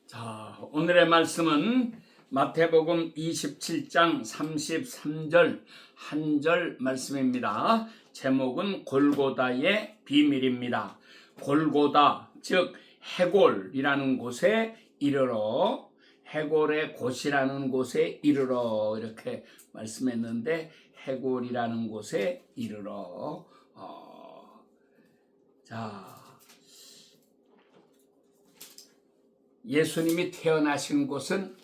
자, 오늘의 말씀은 마태복음 27장 33절 한 절 말씀입니다. 제목은 골고다의 비밀입니다. 골고다, 즉 해골이라는 곳에 이르러, 해골의 곳이라는 곳에 이르러 이렇게 말씀했는데, 해골이라는 곳에 이르러 예수님이 태어나신 곳은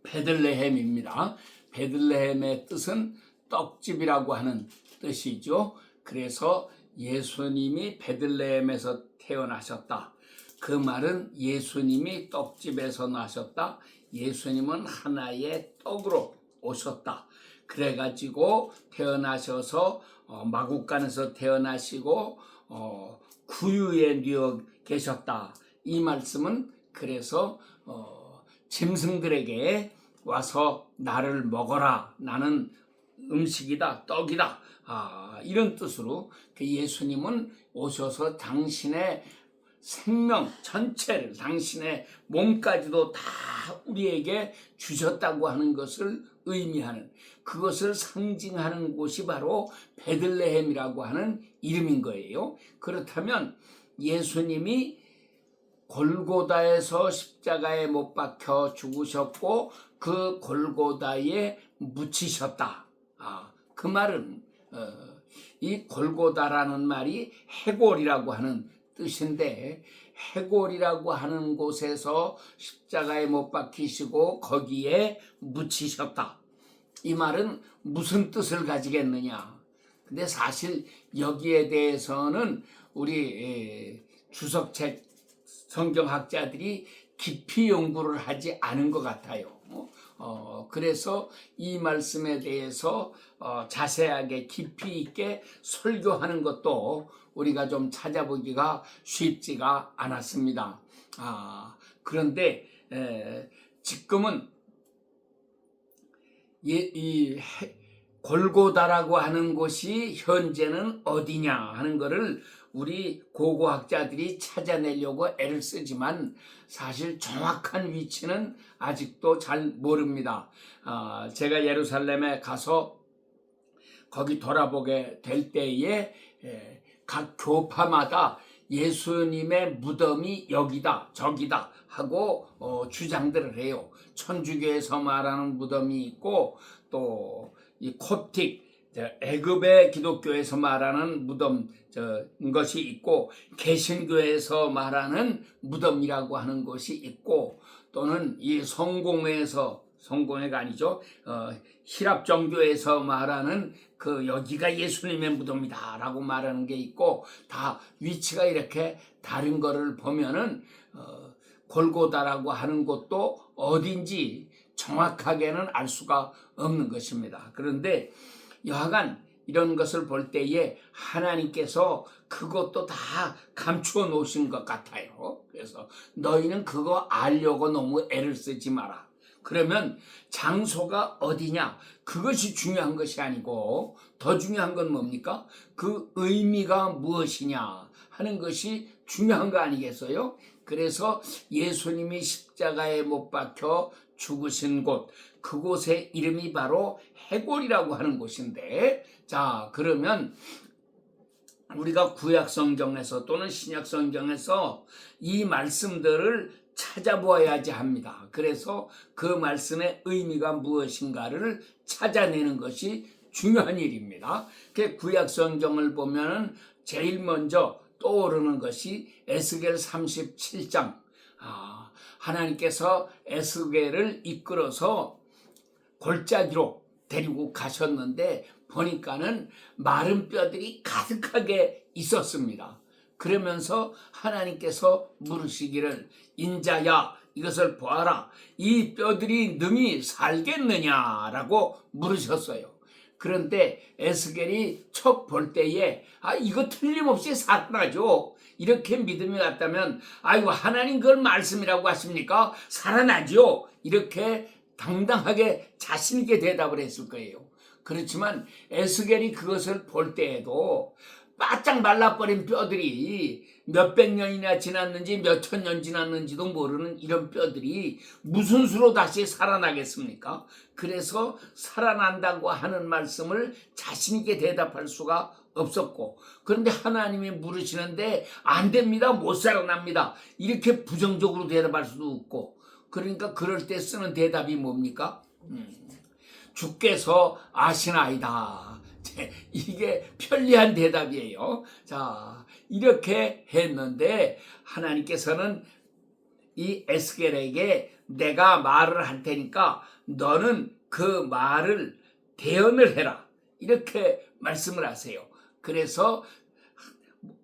베들레헴입니다. 베들레헴의 뜻은 떡집이라고 하는 뜻이죠. 그래서 예수님이 베들레헴에서 태어나셨다. 그 말은 예수님이 떡집에서 나셨다. 예수님은 하나의 떡으로 오셨다. 그래가지고 태어나셔서 마국간에서 태어나시고 구유에 누워 계셨다. 이 말씀은 그래서 짐승들에게 와서 나를 먹어라, 나는 음식이다, 떡이다, 이런 뜻으로 예수님은 오셔서 당신의 생명 전체를, 당신의 몸까지도 다 우리에게 주셨다고 하는 것을 의미하는, 그것을 상징하는 곳이 바로 베들레헴이라고 하는 이름인 거예요. 그렇다면 예수님이 골고다에서 십자가에 못 박혀 죽으셨고 그 골고다에 묻히셨다. 그 말은 이 골고다라는 말이 해골이라고 하는 뜻인데, 해골이라고 하는 곳에서 십자가에 못 박히시고 거기에 묻히셨다. 이 말은 무슨 뜻을 가지겠느냐? 근데 사실 여기에 대해서는 우리 주석책 성경학자들이 깊이 연구를 하지 않은 것 같아요. 그래서 이 말씀에 대해서 자세하게 깊이 있게 설교하는 것도 우리가 좀 찾아보기가 쉽지가 않았습니다. 그런데 지금은 이 골고다라고 하는 곳이 현재는 어디냐 하는 것을 우리 고고학자들이 찾아내려고 애를 쓰지만 사실 정확한 위치는 아직도 잘 모릅니다. 제가 예루살렘에 가서 거기 돌아보게 될 때에 각 교파마다 예수님의 무덤이 여기다 저기다 하고 주장들을 해요. 천주교에서 말하는 무덤이 있고, 또 이 콥틱 애굽의 기독교에서 말하는 무덤 것이 있고, 개신교에서 말하는 무덤이라고 하는 것이 있고, 또는 이 성공회가 아니죠, 히랍 정교에서 말하는 그 여기가 예수님의 무덤이다 라고 말하는 게 있고, 다 위치가 이렇게 다른 거를 보면은 골고다라고 하는 곳도 어딘지 정확하게는 알 수가 없는 것입니다. 그런데 여하간 이런 것을 볼 때에 하나님께서 그것도 다 감추어 놓으신 것 같아요. 그래서 너희는 그거 알려고 너무 애를 쓰지 마라. 그러면 장소가 어디냐, 그것이 중요한 것이 아니고 더 중요한 건 뭡니까? 그 의미가 무엇이냐 하는 것이 중요한 거 아니겠어요? 그래서 예수님이 십자가에 못 박혀 죽으신 곳, 그곳의 이름이 바로 해골이라고 하는 곳인데, 자, 그러면 우리가 구약성경에서 또는 신약성경에서 이 말씀들을 찾아보아야지 합니다. 그래서 그 말씀의 의미가 무엇인가를 찾아내는 것이 중요한 일입니다. 그 구약성경을 보면은 제일 먼저 떠오르는 것이 에스겔 37장. 하나님께서 에스겔을 이끌어서 골짜기로 데리고 가셨는데 보니까는 마른 뼈들이 가득하게 있었습니다. 그러면서 하나님께서 물으시기를, 인자야 이것을 보아라, 이 뼈들이 능히 살겠느냐라고 물으셨어요. 그런데 에스겔이 첫 볼 때에 이거 틀림없이 살아나죠. 이렇게 믿음이 갔다면 아이고 하나님 그걸 말씀이라고 하십니까? 살아나죠. 이렇게 당당하게 자신 있게 대답을 했을 거예요. 그렇지만 에스겔이 그것을 볼 때에도 바짝 말라버린 뼈들이 몇백 년이나 지났는지 몇천 년 지났는지도 모르는 이런 뼈들이 무슨 수로 다시 살아나겠습니까? 그래서 살아난다고 하는 말씀을 자신 있게 대답할 수가 없었고, 그런데 하나님이 물으시는데 안 됩니다, 못 살아납니다, 이렇게 부정적으로 대답할 수도 없고, 그러니까 그럴 때 쓰는 대답이 뭡니까? 주께서 아시나이다. 이게 편리한 대답이에요. 자, 이렇게 했는데 하나님께서는 이 에스겔에게 내가 말을 할 테니까 너는 그 말을 대언을 해라, 이렇게 말씀을 하세요. 그래서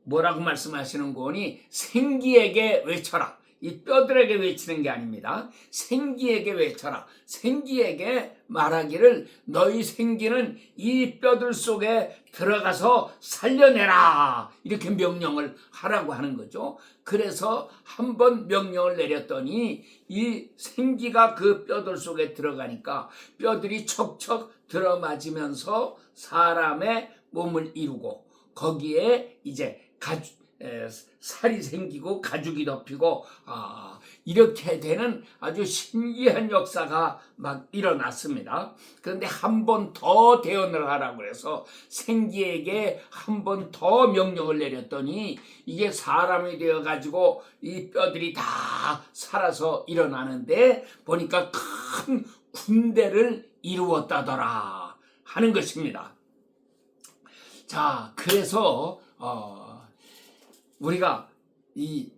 뭐라고 말씀하시는 거니? 생기에게 외쳐라. 이 뼈들에게 외치는 게 아닙니다. 생기에게 외쳐라. 생기에게 말하기를 너희 생기는 이 뼈들 속에 들어가서 살려내라, 이렇게 명령을 하라고 하는 거죠. 그래서 한번 명령을 내렸더니 이 생기가 그 뼈들 속에 들어가니까 뼈들이 척척 들어맞으면서 사람의 몸을 이루고, 거기에 이제 살이 생기고 가죽이 덮이고, 이렇게 되는 아주 신기한 역사가 막 일어났습니다. 그런데 한 번 더 대언을 하라고 해서 생기에게 한 번 더 명령을 내렸더니 이게 사람이 되어 가지고 이 뼈들이 다 살아서 일어나는데 보니까 큰 군대를 이루었다더라 하는 것입니다. 자, 그래서 우리가 이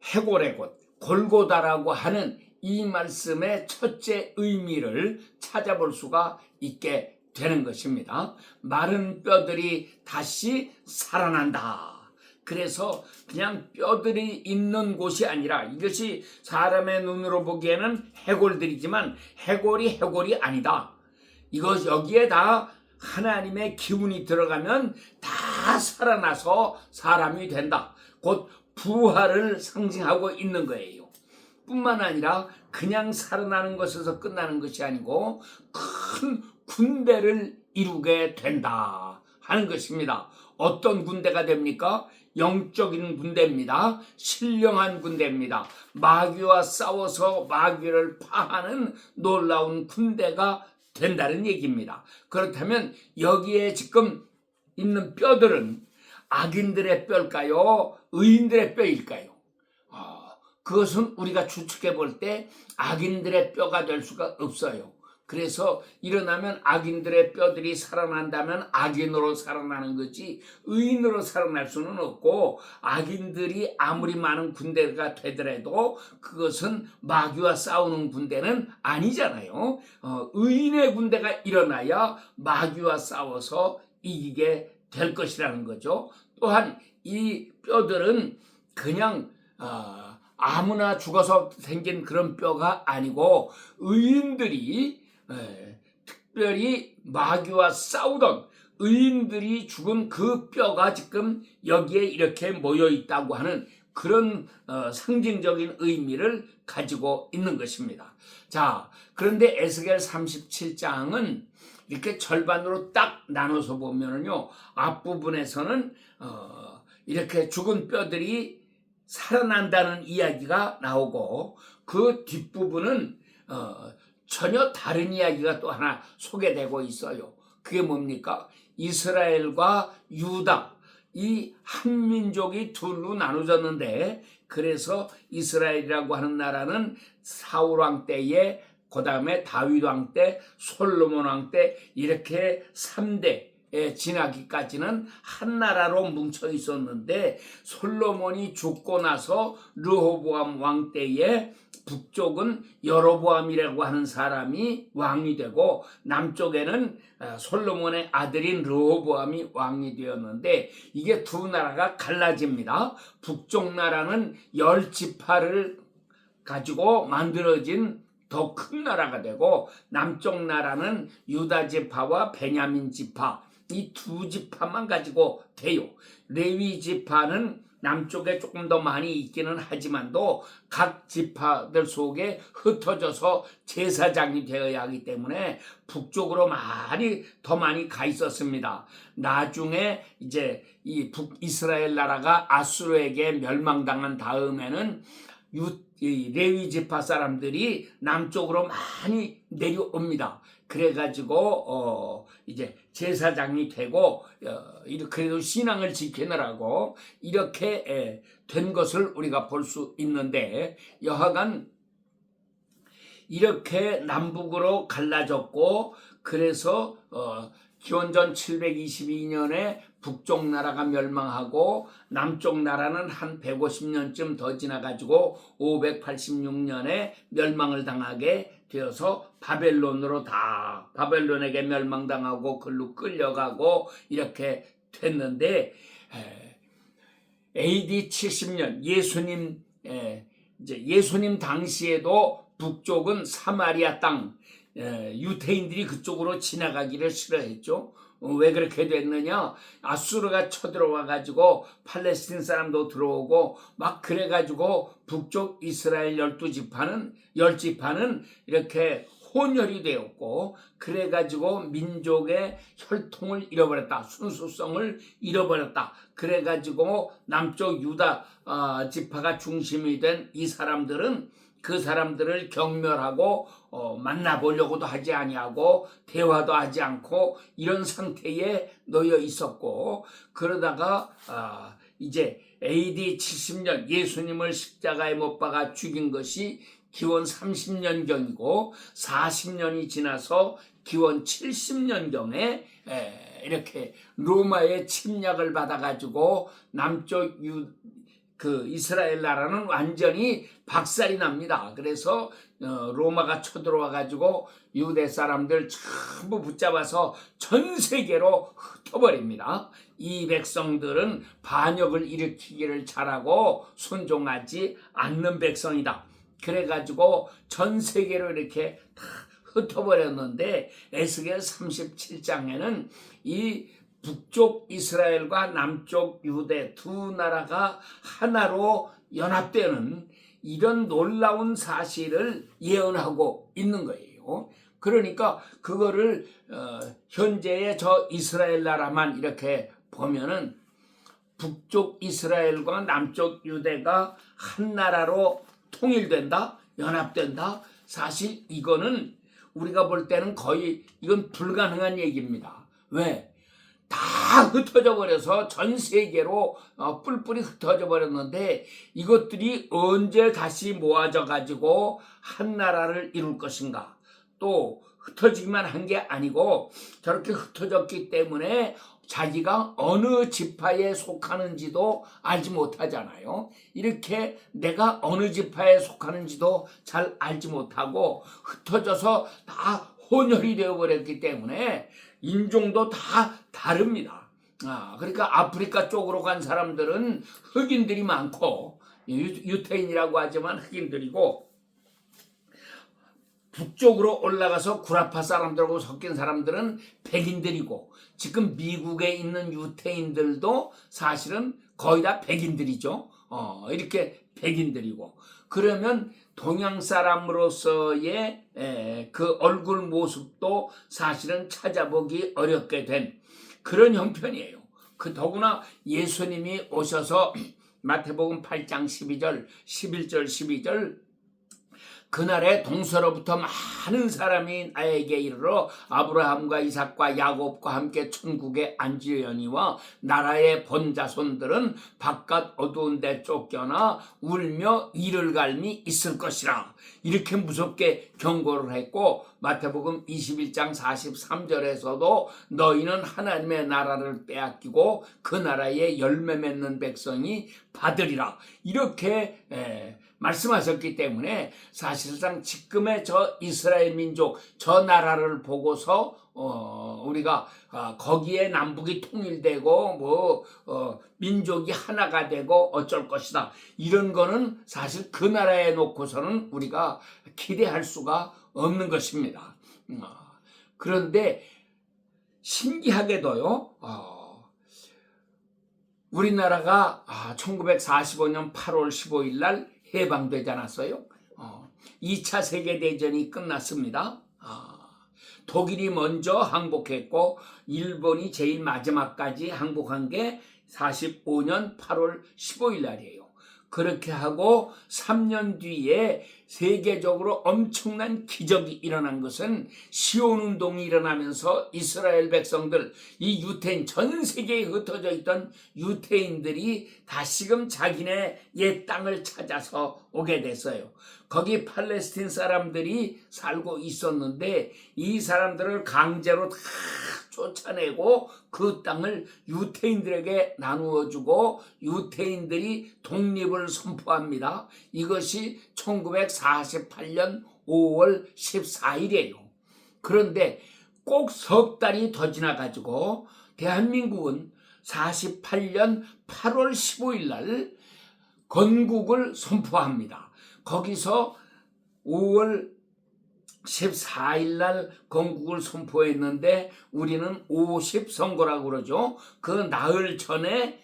해골의 곳 골고다라고 하는 이 말씀의 첫째 의미를 찾아볼 수가 있게 되는 것입니다. 마른 뼈들이 다시 살아난다. 그래서 그냥 뼈들이 있는 곳이 아니라, 이것이 사람의 눈으로 보기에는 해골들이지만 해골이 아니다. 이것 여기에 다 하나님의 기운이 들어가면 다 살아나서 사람이 된다. 곧 부활을 상징하고 있는 거예요. 뿐만 아니라 그냥 살아나는 것에서 끝나는 것이 아니고 큰 군대를 이루게 된다 하는 것입니다. 어떤 군대가 됩니까? 영적인 군대입니다. 신령한 군대입니다. 마귀와 싸워서 마귀를 파하는 놀라운 군대가 된다는 얘기입니다. 그렇다면 여기에 지금 있는 뼈들은 악인들의 뼈일까요? 의인들의 뼈일까요? 그것은 우리가 추측해 볼 때 악인들의 뼈가 될 수가 없어요. 그래서 일어나면 악인들의 뼈들이 살아난다면 악인으로 살아나는 거지 의인으로 살아날 수는 없고, 악인들이 아무리 많은 군대가 되더라도 그것은 마귀와 싸우는 군대는 아니잖아요. 의인의 군대가 일어나야 마귀와 싸워서 이기게 될 것이라는 거죠. 또한 이 뼈들은 그냥 아무나 죽어서 생긴 그런 뼈가 아니고 의인들이 특별히 마귀와 싸우던 의인들이 죽은 그 뼈가 지금 여기에 이렇게 모여 있다고 하는 그런 상징적인 의미를 가지고 있는 것입니다. 자, 그런데 에스겔 37장은 이렇게 절반으로 딱 나눠서 보면은요, 앞부분에서는 이렇게 죽은 뼈들이 살아난다는 이야기가 나오고, 그 뒷부분은 전혀 다른 이야기가 또 하나 소개되고 있어요. 그게 뭡니까? 이스라엘과 유다, 이 한 민족이 둘로 나눠졌는데, 그래서 이스라엘이라고 하는 나라는 사울 왕 때에, 그 다음에 다윗 왕 때, 솔로몬 왕 때, 이렇게 3대에 지나기까지는 한 나라로 뭉쳐 있었는데, 솔로몬이 죽고 나서 르호보암 왕 때에 북쪽은 여로보암이라고 하는 사람이 왕이 되고, 남쪽에는 솔로몬의 아들인 르호보암이 왕이 되었는데, 이게 두 나라가 갈라집니다. 북쪽 나라는 10지파를 가지고 만들어진 더 큰 나라가 되고, 남쪽 나라는 유다 지파와 베냐민 지파, 이 두 지파만 가지고 돼요. 레위 지파는 남쪽에 조금 더 많이 있기는 하지만도 각 지파들 속에 흩어져서 제사장이 되어야 하기 때문에 북쪽으로 더 많이 가 있었습니다. 나중에 이제 이 북이스라엘 나라가 아수르에게 멸망당한 다음에는 이 레위 지파 사람들이 남쪽으로 많이 내려옵니다. 그래가지고 이제 제사장이 되고 그래도 신앙을 지키느라고 이렇게 된 것을 우리가 볼 수 있는데, 여하간 이렇게 남북으로 갈라졌고, 그래서 기원전 722년에 북쪽 나라가 멸망하고 남쪽 나라는 한 150년쯤 더 지나가지고 586년에 멸망을 당하게 되어서 바벨론에게 멸망당하고 글로 끌려가고 이렇게 됐는데, AD 70년 예수님 당시에도 북쪽은 사마리아 땅, 유대인들이 그쪽으로 지나가기를 싫어했죠. 왜 그렇게 됐느냐? 아수르가 쳐들어와 가지고 팔레스틴 사람도 들어오고 막 그래가지고 북쪽 이스라엘 10지파는 이렇게 혼혈이 되었고, 그래가지고 민족의 혈통을 잃어버렸다, 순수성을 잃어버렸다. 그래가지고 남쪽 유다 지파가 중심이 된 이 사람들은 그 사람들을 경멸하고 만나보려고도 하지 아니하고 대화도 하지 않고 이런 상태에 놓여 있었고, 그러다가 이제 AD 70년 예수님을 십자가에 못 박아 죽인 것이 기원 30년경이고 40년이 지나서 기원 70년경에 이렇게 로마의 침략을 받아가지고 남쪽 이스라엘 나라는 완전히 박살이 납니다. 그래서 로마가 쳐들어와 가지고 유대 사람들 전부 붙잡아서 전 세계로 흩어버립니다. 이 백성들은 반역을 일으키기를 잘하고 순종하지 않는 백성이다. 그래가지고 전 세계로 이렇게 다 흩어버렸는데, 에스겔 37장에는 이 북쪽 이스라엘과 남쪽 유대 두 나라가 하나로 연합되는 이런 놀라운 사실을 예언하고 있는 거예요. 그러니까 그거를 현재의 저 이스라엘 나라만 이렇게 보면은 북쪽 이스라엘과 남쪽 유대가 한 나라로 통일된다, 연합된다. 사실 이거는 우리가 볼 때는 거의 이건 불가능한 얘기입니다. 왜? 다 흩어져 버려서 전 세계로 뿔뿔이 흩어져 버렸는데, 이것들이 언제 다시 모아져 가지고 한 나라를 이룰 것인가? 또 흩어지기만 한 게 아니고 저렇게 흩어졌기 때문에 자기가 어느 지파에 속하는지도 알지 못하잖아요. 이렇게 내가 어느 지파에 속하는지도 잘 알지 못하고 흩어져서 다 혼혈이 되어버렸기 때문에 인종도 다 다릅니다. 그러니까 아프리카 쪽으로 간 사람들은 흑인들이 많고, 유태인이라고 하지만 흑인들이고, 북쪽으로 올라가서 구라파 사람들하고 섞인 사람들은 백인들이고, 지금 미국에 있는 유태인들도 사실은 거의 다 백인들이죠. 이렇게 백인들이고, 그러면 동양 사람으로서의 그 얼굴 모습도 사실은 찾아보기 어렵게 된 그런 형편이에요. 더구나 예수님이 오셔서 마태복음 8장 12절, 11절, 12절 그날에 동서로부터 많은 사람이 나에게 이르러 아브라함과 이삭과 야곱과 함께 천국에 앉으려니와 나라의 본자손들은 바깥 어두운 데 쫓겨나 울며 이를 갈미 있을 것이라. 이렇게 무섭게 경고를 했고, 마태복음 21장 43절에서도 너희는 하나님의 나라를 빼앗기고 그 나라에 열매 맺는 백성이 받으리라. 이렇게 말씀하셨기 때문에 사실상 지금의 저 이스라엘 민족, 저 나라를 보고서 우리가 거기에 남북이 통일되고 민족이 하나가 되고 어쩔 것이다, 이런 거는 사실 그 나라에 놓고서는 우리가 기대할 수가 없는 것입니다. 그런데 신기하게도요, 우리나라가 1945년 8월 15일 날 해방되지 않았어요. 2차 세계대전이 끝났습니다. 독일이 먼저 항복했고 일본이 제일 마지막까지 항복한 게 45년 8월 15일 날이에요. 그렇게 하고 3년 뒤에 세계적으로 엄청난 기적이 일어난 것은 시온운동이 일어나면서 이스라엘 백성들, 이 유태인, 전 세계에 흩어져 있던 유태인들이 다시금 자기네 옛 땅을 찾아서 오게 됐어요. 거기 팔레스틴 사람들이 살고 있었는데 이 사람들을 강제로 다 쫓아내고 그 땅을 유태인들에게 나누어주고 유태인들이 독립을 선포합니다. 이것이 1948년 5월 14일이에요. 그런데 꼭 석 달이 더 지나가지고 대한민국은 48년 8월 15일 날 건국을 선포합니다. 거기서 5월 14일 날 건국을 선포했는데 우리는 50선거라고 그러죠. 그 나흘 전에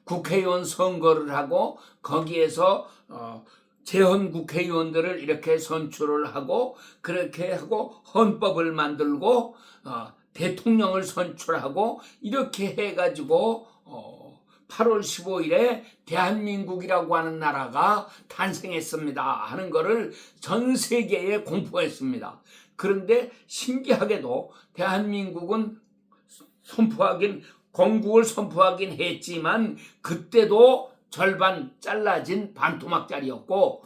국회의원 선거를 하고 거기에서 재헌 국회의원들을 이렇게 선출을 하고 그렇게 하고 헌법을 만들고 대통령을 선출하고 이렇게 해가지고 8월 15일에 대한민국이라고 하는 나라가 탄생했습니다 하는 것을 전 세계에 공포했습니다. 그런데 신기하게도 대한민국은 건국을 선포하긴 했지만 그때도 절반 잘라진 반토막짜리였고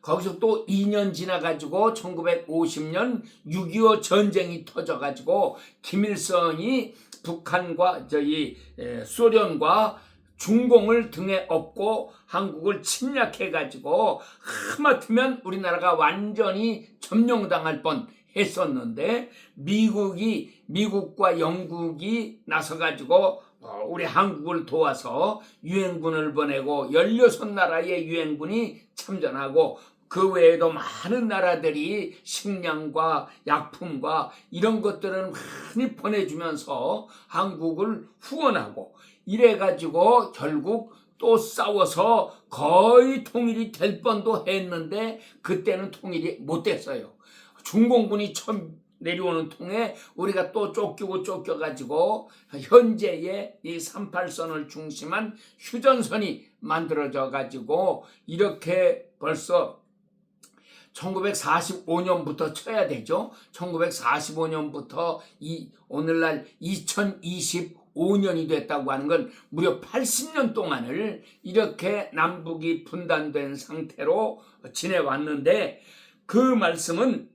거기서 또 2년 지나가지고 1950년 6.25 전쟁이 터져가지고 김일성이 북한과 소련과 중공을 등에 업고 한국을 침략해가지고 하마터면 우리나라가 완전히 점령당할 뻔 했었는데 미국과 영국이 나서가지고 우리 한국을 도와서 유엔군을 보내고 16나라의 유엔군이 참전하고 그 외에도 많은 나라들이 식량과 약품과 이런 것들을 많이 보내주면서 한국을 후원하고 이래가지고 결국 또 싸워서 거의 통일이 될 뻔도 했는데 그때는 통일이 못 됐어요. 중공군이 처음 내려오는 통에 우리가 또 쫓겨가지고 현재의 이 38선을 중심한 휴전선이 만들어져 가지고 이렇게 벌써 1945년부터 쳐야 되죠. 1945년부터 오늘날 2025년이 됐다고 하는 건 무려 80년 동안을 이렇게 남북이 분단된 상태로 지내왔는데 그 말씀은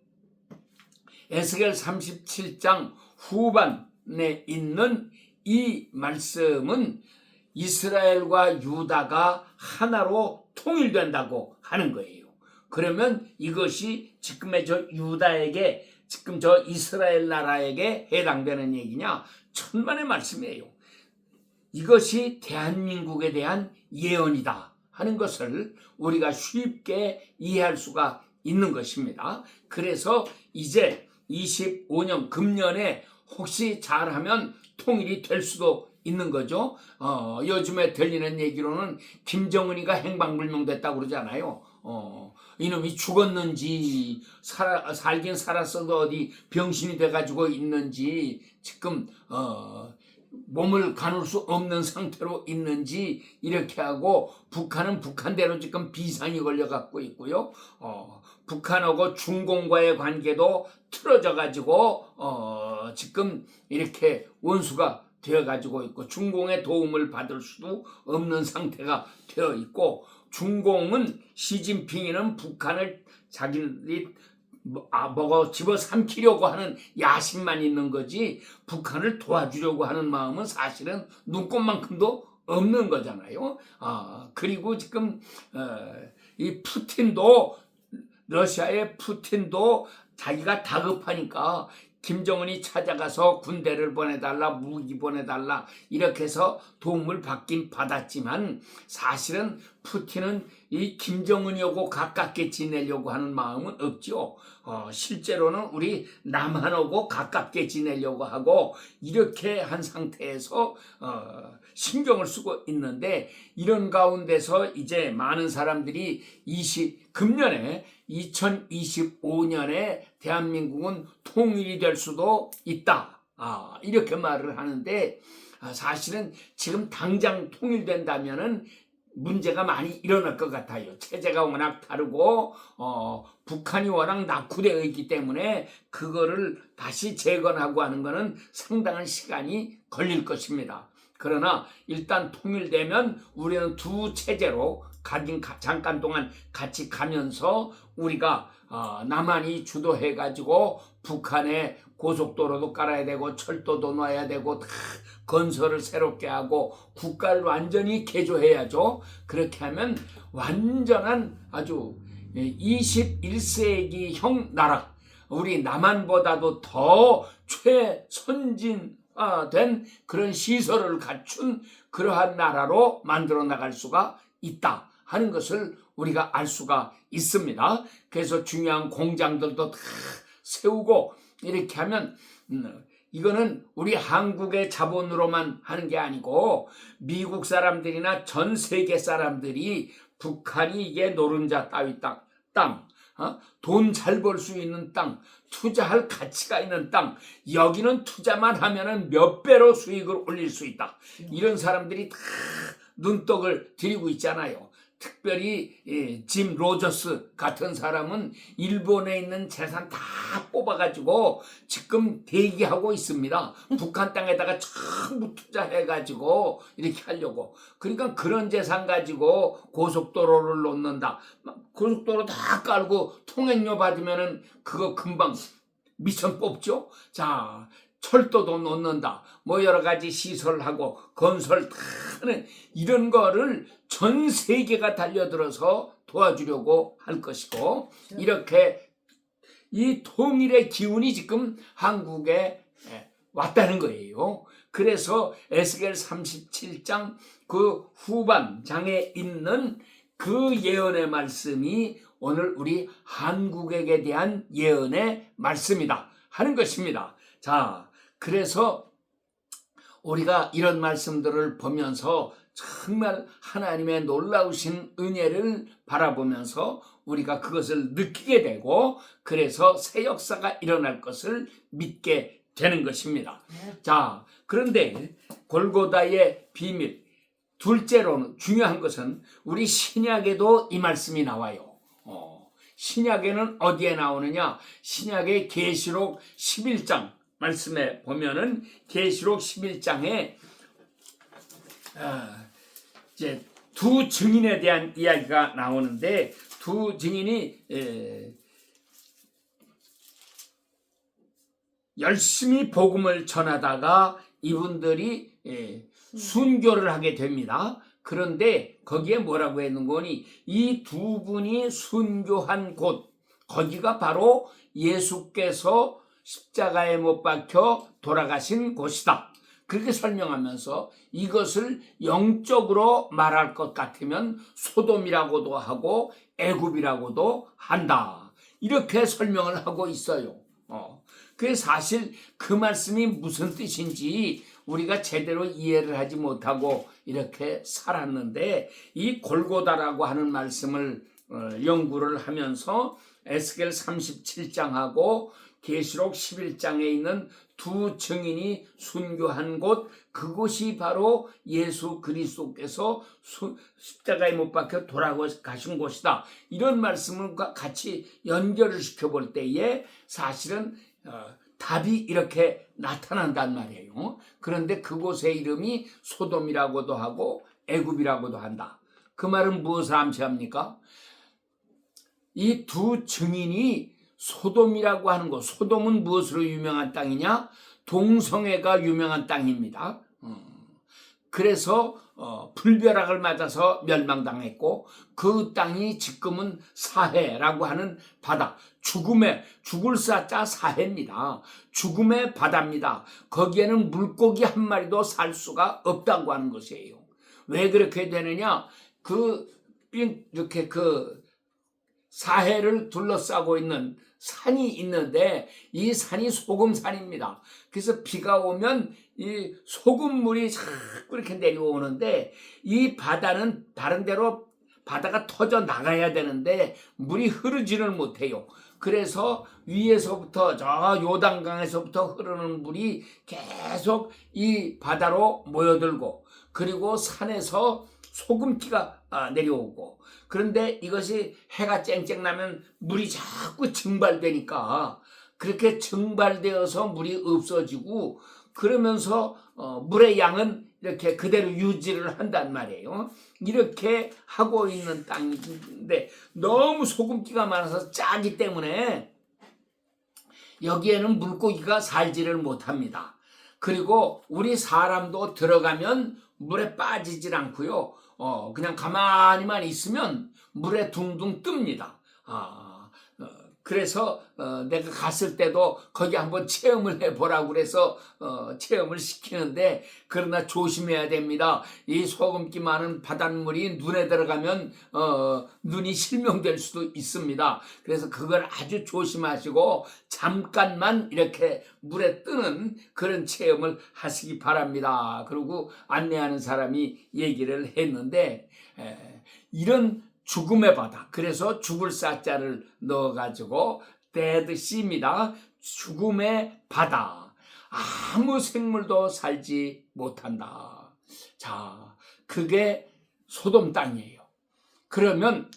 에스겔 37장 후반에 있는 이 말씀은 이스라엘과 유다가 하나로 통일된다고 하는 거예요. 그러면 이것이 지금의 저 유다에게 지금 저 이스라엘 나라에게 해당되는 얘기냐? 천만의 말씀이에요. 이것이 대한민국에 대한 예언이다 하는 것을 우리가 쉽게 이해할 수가 있는 것입니다. 그래서 이제 25년 금년에 혹시 잘하면 통일이 될 수도 있는 거죠. 요즘에 들리는 얘기로는 김정은이가 행방불명됐다고 그러잖아요. 이놈이 죽었는지 살긴 살았어도 어디 병신이 돼가지고 있는지 지금 몸을 가눌 수 없는 상태로 있는지 이렇게 하고 북한은 북한대로 지금 비상이 걸려갖고 있고요. 북한하고 중공과의 관계도 틀어져가지고 지금 이렇게 원수가 되어가지고 있고 중공의 도움을 받을 수도 없는 상태가 되어 있고 중공은 시진핑이는 북한을 자기들이 먹어 집어삼키려고 하는 야심만 있는 거지 북한을 도와주려고 하는 마음은 사실은 눈꼽만큼도 없는 거잖아요. 그리고 지금 이 푸틴도 러시아의 푸틴도 자기가 다급하니까 김정은이 찾아가서 군대를 보내달라 무기 보내달라 이렇게 해서 도움을 받긴 받았지만 사실은 푸틴은 이 김정은이하고 가깝게 지내려고 하는 마음은 없죠. 실제로는 우리 남한하고 가깝게 지내려고 하고 이렇게 한 상태에서 신경을 쓰고 있는데, 이런 가운데서 이제 많은 사람들이 금년에 2025년에 대한민국은 통일이 될 수도 있다, 이렇게 말을 하는데, 사실은 지금 당장 통일된다면은 문제가 많이 일어날 것 같아요. 체제가 워낙 다르고 북한이 워낙 낙후되어 있기 때문에 그거를 다시 재건하고 하는 것은 상당한 시간이 걸릴 것입니다. 그러나 일단 통일되면 우리는 두 체제로 잠깐 동안 같이 가면서 우리가 남한이 주도해가지고 북한에 고속도로도 깔아야 되고 철도도 놔야 되고 다 건설을 새롭게 하고 국가를 완전히 개조해야죠. 그렇게 하면 완전한 아주 21세기형 나라, 우리 남한보다도 더 최선진화된 그런 시설을 갖춘 그러한 나라로 만들어 나갈 수가 있다 하는 것을 우리가 알 수가 있습니다. 그래서 중요한 공장들도 다 세우고 이렇게 하면 이거는 우리 한국의 자본으로만 하는 게 아니고 미국 사람들이나 전 세계 사람들이 북한이 이게 노른자 따위 땅, 돈 잘 벌 수 있는 땅, 투자할 가치가 있는 땅, 여기는 투자만 하면은 몇 배로 수익을 올릴 수 있다, 이런 사람들이 다 눈독을 들이고 있잖아요. 특별히 짐 로저스 같은 사람은 일본에 있는 재산 다 뽑아가지고 지금 대기하고 있습니다. 북한 땅에다가 전부 투자해가지고 이렇게 하려고. 그러니까 그런 재산 가지고 고속도로를 놓는다. 고속도로 다 깔고 통행료 받으면은 그거 금방 미천 뽑죠. 자, 철도도 놓는다, 뭐 여러 가지 시설하고 건설 다 하는 이런 거를 전 세계가 달려들어서 도와주려고 할 것이고, 이렇게 이 통일의 기운이 지금 한국에 왔다는 거예요. 그래서 에스겔 37장 그 후반장에 있는 그 예언의 말씀이 오늘 우리 한국에게 대한 예언의 말씀이다 하는 것입니다. 자, 그래서 우리가 이런 말씀들을 보면서 정말 하나님의 놀라우신 은혜를 바라보면서 우리가 그것을 느끼게 되고, 그래서 새 역사가 일어날 것을 믿게 되는 것입니다. 자, 그런데 골고다의 비밀, 둘째로는 중요한 것은 우리 신약에도 이 말씀이 나와요. 신약에는 어디에 나오느냐? 신약의 계시록 11장 말씀에 보면은 계시록 11장에 이제 두 증인에 대한 이야기가 나오는데, 두 증인이 열심히 복음을 전하다가 이분들이 순교를 하게 됩니다. 그런데 거기에 뭐라고 했는 거니? 이 두 분이 순교한 곳, 거기가 바로 예수께서 십자가에 못 박혀 돌아가신 곳이다, 그렇게 설명하면서 이것을 영적으로 말할 것 같으면 소돔이라고도 하고 애굽이라고도 한다, 이렇게 설명을 하고 있어요. 그게 사실 그 말씀이 무슨 뜻인지 우리가 제대로 이해를 하지 못하고 이렇게 살았는데, 이 골고다라고 하는 말씀을 연구를 하면서 에스겔 37장하고 계시록 11장에 있는 두 증인이 순교한 곳, 그곳이 바로 예수 그리스도께서 십자가에 못 박혀 돌아가신 곳이다, 이런 말씀을 같이 연결을 시켜볼 때에 사실은 답이 이렇게 나타난단 말이에요. 그런데 그곳의 이름이 소돔이라고도 하고 애굽이라고도 한다. 그 말은 무엇을 암시합니까? 이 두 증인이 소돔이라고 하는 것, 소돔은 무엇으로 유명한 땅이냐? 동성애가 유명한 땅입니다. 그래서 불벼락을 맞아서 멸망당했고, 그 땅이 지금은 사해라고 하는 바다, 죽을 사자 사해입니다. 죽음의 바다입니다. 거기에는 물고기 한 마리도 살 수가 없다고 하는 것이에요. 왜 그렇게 되느냐? 그 이렇게 그 사해를 둘러싸고 있는 산이 있는데 이 산이 소금산입니다. 그래서 비가 오면 이 소금물이 자꾸 이렇게 내려오는데 이 바다는 다른 데로 바다가 터져 나가야 되는데 물이 흐르지를 못해요. 그래서 위에서부터 저 요단강에서부터 흐르는 물이 계속 이 바다로 모여들고 그리고 산에서 소금기가 내려오고 그런데 이것이 해가 쨍쨍 나면 물이 자꾸 증발되니까 그렇게 증발되어서 물이 없어지고 그러면서 물의 양은 이렇게 그대로 유지를 한단 말이에요. 이렇게 하고 있는 땅인데 너무 소금기가 많아서 짜기 때문에 여기에는 물고기가 살지를 못합니다. 그리고 우리 사람도 들어가면 물에 빠지질 않고요. 그냥 가만히만 있으면 물에 둥둥 뜹니다. 그래서 내가 갔을 때도 거기 한번 체험을 해보라고 그래서 체험을 시키는데 그러나 조심해야 됩니다. 이 소금기 많은 바닷물이 눈에 들어가면 눈이 실명될 수도 있습니다. 그래서 그걸 아주 조심하시고 잠깐만 이렇게 물에 뜨는 그런 체험을 하시기 바랍니다. 그리고 안내하는 사람이 얘기를 했는데 이런 죽음의 바다. 그래서 죽을 사자를 넣어가지고 데드 씨입니다. 죽음의 바다. 아무 생물도 살지 못한다. 자, 그게 소돔 땅이에요. 그러면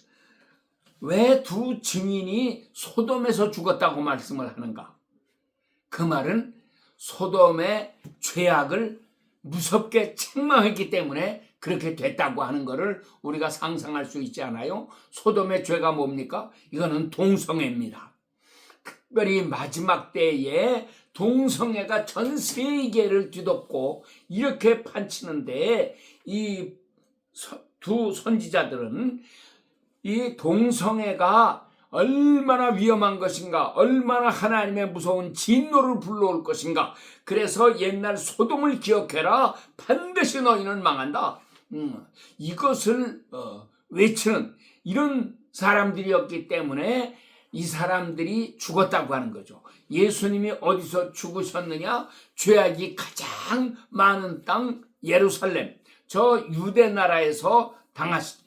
왜 두 증인이 소돔에서 죽었다고 말씀을 하는가? 그 말은 소돔의 죄악을 무섭게 책망했기 때문에 그렇게 됐다고 하는 것을 우리가 상상할 수 있지 않아요? 소돔의 죄가 뭡니까? 이거는 동성애입니다. 특별히 마지막 때에 동성애가 전 세계를 뒤덮고 이렇게 판치는데 이 두 선지자들은 이 동성애가 얼마나 위험한 것인가, 얼마나 하나님의 무서운 진노를 불러올 것인가. 그래서 옛날 소돔을 기억해라. 반드시 너희는 망한다. 이것을 외치는 이런 사람들이었기 때문에 이 사람들이 죽었다고 하는 거죠. 예수님이 어디서 죽으셨느냐? 죄악이 가장 많은 땅 예루살렘, 저 유대 나라에서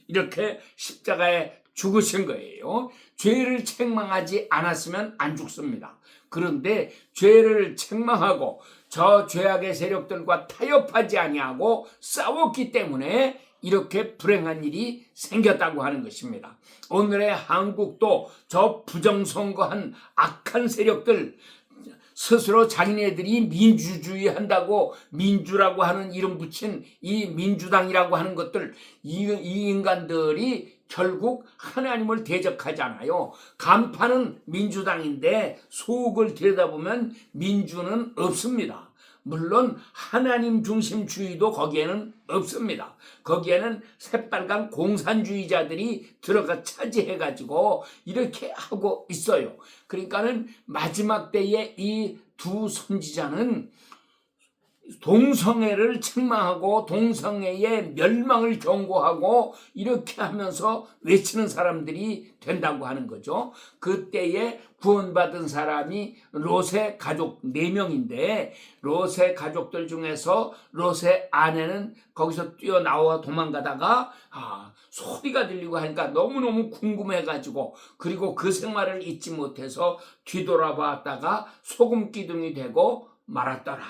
이렇게 십자가에 죽으신 거예요. 죄를 책망하지 않았으면 안 죽습니다. 그런데 죄를 책망하고 저 죄악의 세력들과 타협하지 아니하고 싸웠기 때문에 이렇게 불행한 일이 생겼다고 하는 것입니다. 오늘의 한국도 저 부정선거한 악한 세력들 스스로 자기네들이 민주주의 한다고 민주라고 하는 이름 붙인 이 민주당이라고 하는 것들 이 인간들이 결국 하나님을 대적하잖아요. 간판은 민주당인데 속을 들여다보면 민주는 없습니다. 물론 하나님 중심주의도 거기에는 없습니다. 거기에는 새빨간 공산주의자들이 들어가 차지해가지고 이렇게 하고 있어요. 그러니까는 마지막 때에 이 두 선지자는 동성애를 책망하고 동성애의 멸망을 경고하고 이렇게 하면서 외치는 사람들이 된다고 하는 거죠. 그때에 구원받은 사람이 롯의 가족 4명인데 롯의 가족들 중에서 롯의 아내는 거기서 뛰어나와 도망가다가 소리가 들리고 하니까 너무너무 궁금해가지고 그리고 그 생활을 잊지 못해서 뒤돌아봤다가 소금 기둥이 되고 말았더라.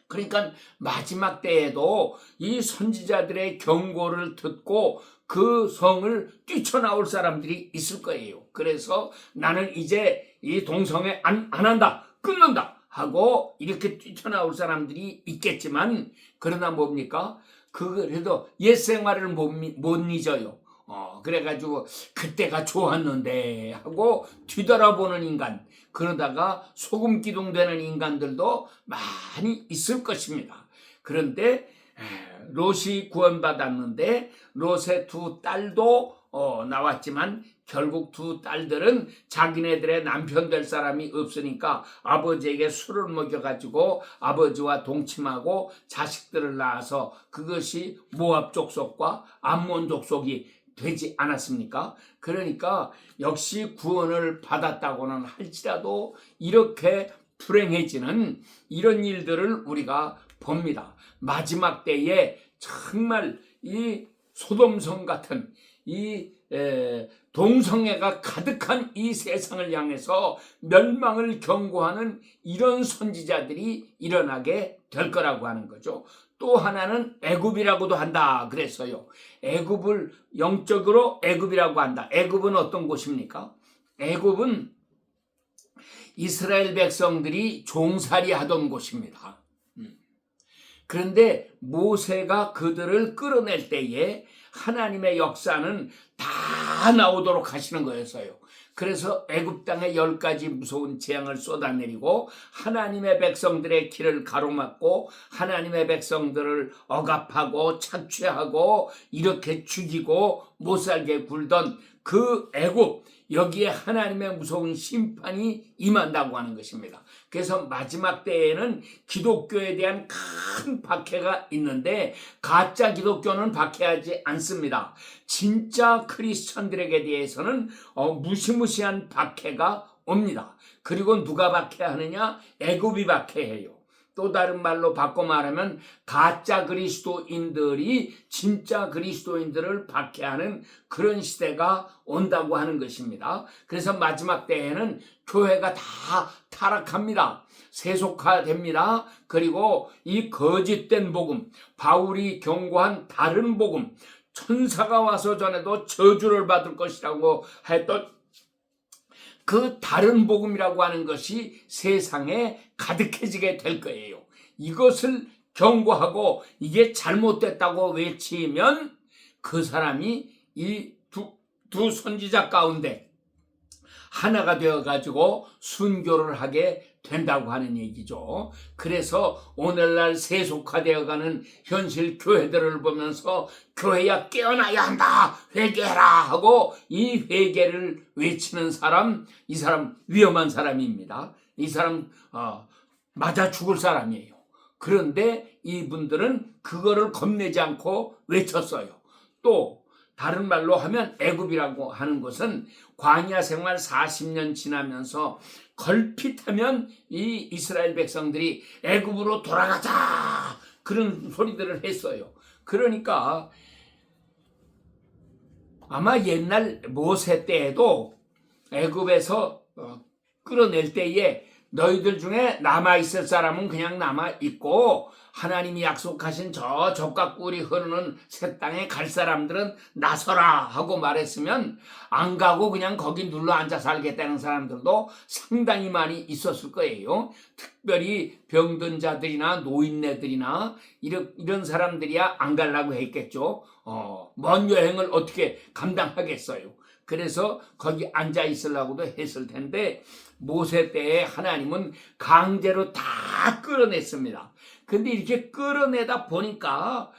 그러니까 마지막 때에도 이 선지자들의 경고를 듣고 그 성을 뛰쳐나올 사람들이 있을 거예요. 그래서 나는 이제 이 동성애 안 한다, 끊는다 하고 이렇게 뛰쳐나올 사람들이 있겠지만 그러나 뭡니까? 그래도 옛 생활을 못 잊어요. 그래가지고 그때가 좋았는데 하고 뒤돌아보는 인간, 그러다가 소금 기둥 되는 인간들도 많이 있을 것입니다. 그런데 롯이 구원받았는데 롯의 두 딸도 나왔지만 결국 두 딸들은 자기네들의 남편 될 사람이 없으니까 아버지에게 술을 먹여가지고 아버지와 동침하고 자식들을 낳아서 그것이 모압 족속과 암몬 족속이 되지 않았습니까? 그러니까 역시 구원을 받았다고는 할지라도 이렇게 불행해지는 이런 일들을 우리가 봅니다. 마지막 때에 정말 이 소돔성 같은 이 동성애가 가득한 이 세상을 향해서 멸망을 경고하는 이런 선지자들이 일어나게 될 거라고 하는 거죠. 또 하나는 애굽이라고도 한다 그랬어요. 애굽을 영적으로 애굽이라고 한다. 애굽은 어떤 곳입니까? 애굽은 이스라엘 백성들이 종살이 하던 곳입니다. 그런데 모세가 그들을 끌어낼 때에 하나님의 역사는 다 나오도록 하시는 거였어요. 그래서 애굽 땅에 10가지 무서운 재앙을 쏟아내리고 하나님의 백성들의 길을 가로막고 하나님의 백성들을 억압하고 착취하고 이렇게 죽이고 못살게 굴던 그 애굽, 여기에 하나님의 무서운 심판이 임한다고 하는 것입니다. 그래서 마지막 때에는 기독교에 대한 큰 박해가 있는데 가짜 기독교는 박해하지 않습니다. 진짜 크리스천들에게 대해서는 무시무시한 박해가 옵니다. 그리고 누가 박해하느냐? 애굽이 박해해요. 또 다른 말로 바꿔 말하면 가짜 그리스도인들이 진짜 그리스도인들을 박해하는 그런 시대가 온다고 하는 것입니다. 그래서 마지막 때에는 교회가 다 타락합니다. 세속화됩니다. 그리고 이 거짓된 복음, 바울이 경고한 다른 복음, 천사가 와서 전에도 저주를 받을 것이라고 했던 그 다른 복음이라고 하는 것이 세상에 가득해지게 될 거예요. 이것을 경고하고 이게 잘못됐다고 외치면 그 사람이 이 두 선지자 가운데 하나가 되어가지고 순교를 하게 된다고 하는 얘기죠. 그래서 오늘날 세속화되어가는 현실 교회들을 보면서 교회야 깨어나야 한다, 회개해라 하고 이 회개를 외치는 사람, 이 사람 위험한 사람입니다. 이 사람 맞아 죽을 사람이에요. 그런데 이분들은 그거를 겁내지 않고 외쳤어요. 또 다른 말로 하면 애굽이라고 하는 것은 광야 생활 40년 지나면서 걸핏하면 이 이스라엘 백성들이 애굽으로 돌아가자 그런 소리들을 했어요. 그러니까 아마 옛날 모세 때에도 애굽에서 끌어낼 때에 너희들 중에 남아있을 사람은 그냥 남아있고 하나님이 약속하신 저 적과 꿀이 흐르는 새 땅에 갈 사람들은 나서라 하고 말했으면 안 가고 그냥 거기 눌러 앉아 살겠다는 사람들도 상당히 많이 있었을 거예요. 특별히 병든 자들이나 노인네들이나 이런 사람들이야 안 가려고 했겠죠. 먼 여행을 어떻게 감당하겠어요. 그래서 거기 앉아 있으려고도 했을 텐데 모세 때에 하나님은 강제로 다 끌어냈습니다. 근데 이렇게 끌어내다 보니까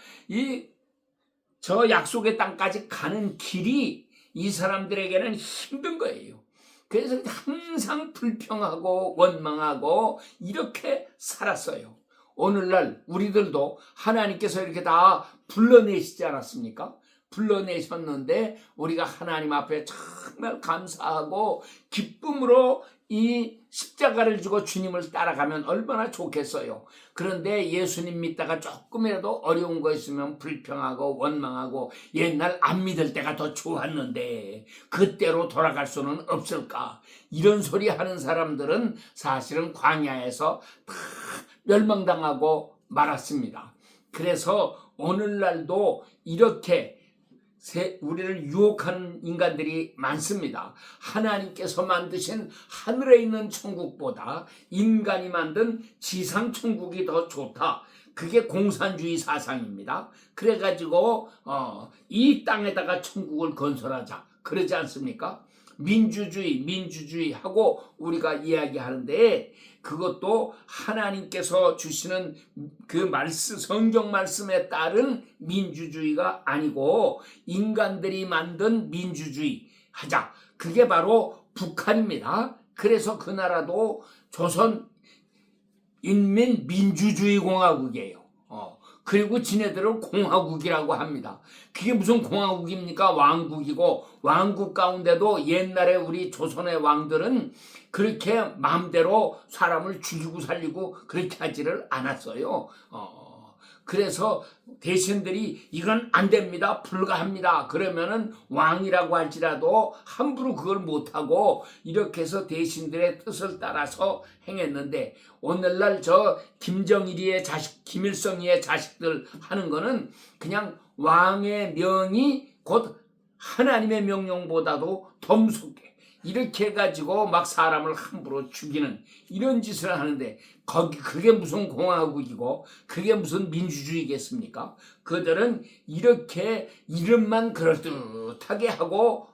저 약속의 땅까지 가는 길이 이 사람들에게는 힘든 거예요. 그래서 항상 불평하고 원망하고 이렇게 살았어요. 오늘날 우리들도 하나님께서 이렇게 다 불러내시지 않았습니까? 불러내셨는데 우리가 하나님 앞에 정말 감사하고 기쁨으로 이 십자가를 지고 주님을 따라가면 얼마나 좋겠어요. 그런데 예수님 믿다가 조금이라도 어려운 거 있으면 불평하고 원망하고 옛날 안 믿을 때가 더 좋았는데 그때로 돌아갈 수는 없을까? 이런 소리 하는 사람들은 사실은 광야에서 다 멸망당하고 말았습니다. 그래서 오늘날도 이렇게 우리를 유혹하는 인간들이 많습니다. 하나님께서 만드신 하늘에 있는 천국보다 인간이 만든 지상 천국이 더 좋다. 그게 공산주의 사상입니다. 그래가지고 이 땅에다가 천국을 건설하자 그러지 않습니까? 민주주의 하고 우리가 이야기하는데 그것도 하나님께서 주시는 그 성경 말씀에 따른 민주주의가 아니고 인간들이 만든 민주주의 하자. 그게 바로 북한입니다. 그래서 그 나라도 조선 인민민주주의 공화국이에요. 그리고 지네들을 공화국이라고 합니다. 그게 무슨 공화국입니까? 왕국이고, 왕국 가운데도 옛날에 우리 조선의 왕들은 그렇게 마음대로 사람을 죽이고 살리고 그렇게 하지를 않았어요. 그래서 대신들이 이건 안 됩니다, 불가합니다 그러면은 왕이라고 할지라도 함부로 그걸 못하고 이렇게 해서 대신들의 뜻을 따라서 행했는데, 오늘날 저 김정일이의 자식, 김일성이의 자식들 하는 거는 그냥 왕의 명이 곧 하나님의 명령보다도 더 무섭게 이렇게 해가지고 막 사람을 함부로 죽이는 이런 짓을 하는데, 그게 무슨 공화국이고 그게 무슨 민주주의겠습니까? 그들은 이렇게 이름만 그럴듯하게 하고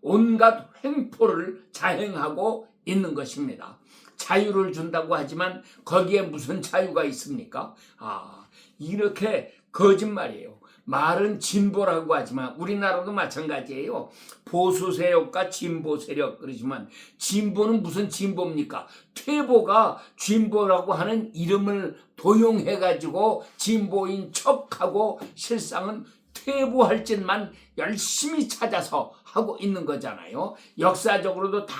온갖 횡포를 자행하고 있는 것입니다. 자유를 준다고 하지만 거기에 무슨 자유가 있습니까? 이렇게 거짓말이에요. 말은 진보라고 하지만 우리나라도 마찬가지예요. 보수 세력과 진보 세력 그러지만, 진보는 무슨 진보입니까? 퇴보가 진보라고 하는 이름을 도용해가지고 진보인 척하고 실상은 퇴보할 짓만 열심히 찾아서 하고 있는 거잖아요. 역사적으로도 다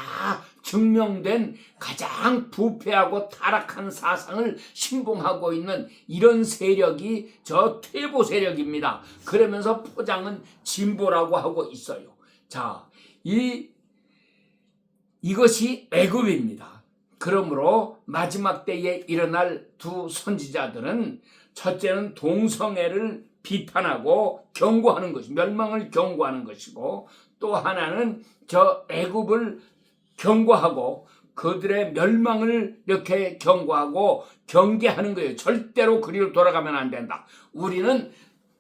증명된 가장 부패하고 타락한 사상을 신봉하고 있는 이런 세력이 저 퇴보 세력입니다. 그러면서 포장은 진보라고 하고 있어요. 자, 이것이 애굽입니다. 그러므로 마지막 때에 일어날 두 선지자들은 첫째는 동성애를 비판하고 경고하는 것이, 멸망을 경고하는 것이고, 또 하나는 저 애굽을 경고하고 그들의 멸망을 이렇게 경고하고 경계하는 거예요. 절대로 그리로 돌아가면 안 된다. 우리는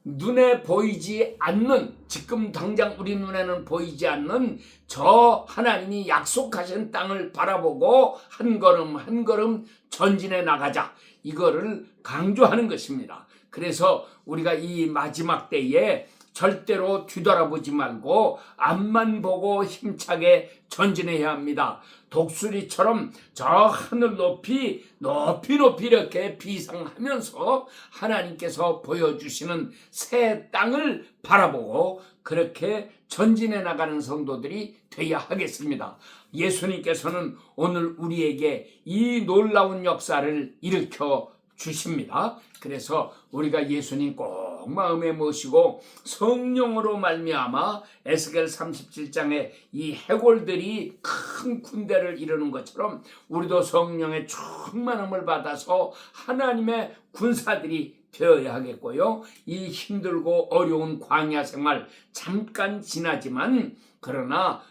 눈에 보이지 않는, 지금 당장 우리 눈에는 보이지 않는 저 하나님이 약속하신 땅을 바라보고 한 걸음 한 걸음 전진해 나가자, 이거를 강조하는 것입니다. 그래서 우리가 이 마지막 때에 절대로 뒤돌아보지 말고 앞만 보고 힘차게 전진해야 합니다. 독수리처럼 저 하늘 높이 이렇게 비상하면서 하나님께서 보여주시는 새 땅을 바라보고 그렇게 전진해 나가는 성도들이 되어야 하겠습니다. 예수님께서는 오늘 우리에게 이 놀라운 역사를 일으켜 주십니다. 그래서 우리가 예수님 꼭 마음에 모시고 성령으로 말미암아 에스겔 37장에 이 해골들이 큰 군대를 이루는 것처럼 우리도 성령의 충만함을 받아서 하나님의 군사들이 되어야 하겠고요. 이 힘들고 어려운 광야 생활 잠깐 지나지만, 그러나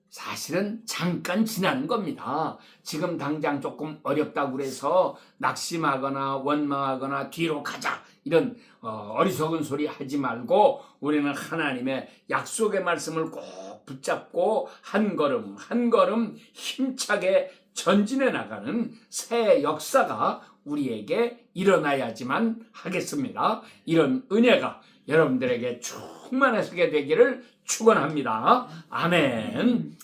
사실은 잠깐 지나는 겁니다. 지금 당장 조금 어렵다고 그래서 낙심하거나 원망하거나 뒤로 가자 이런 어리석은 소리 하지 말고, 우리는 하나님의 약속의 말씀을 꼭 붙잡고 한 걸음 한 걸음 힘차게 전진해 나가는 새 역사가 우리에게 일어나야지만 하겠습니다. 이런 은혜가 여러분들에게 충만하게 되기를 축원합니다. 아멘.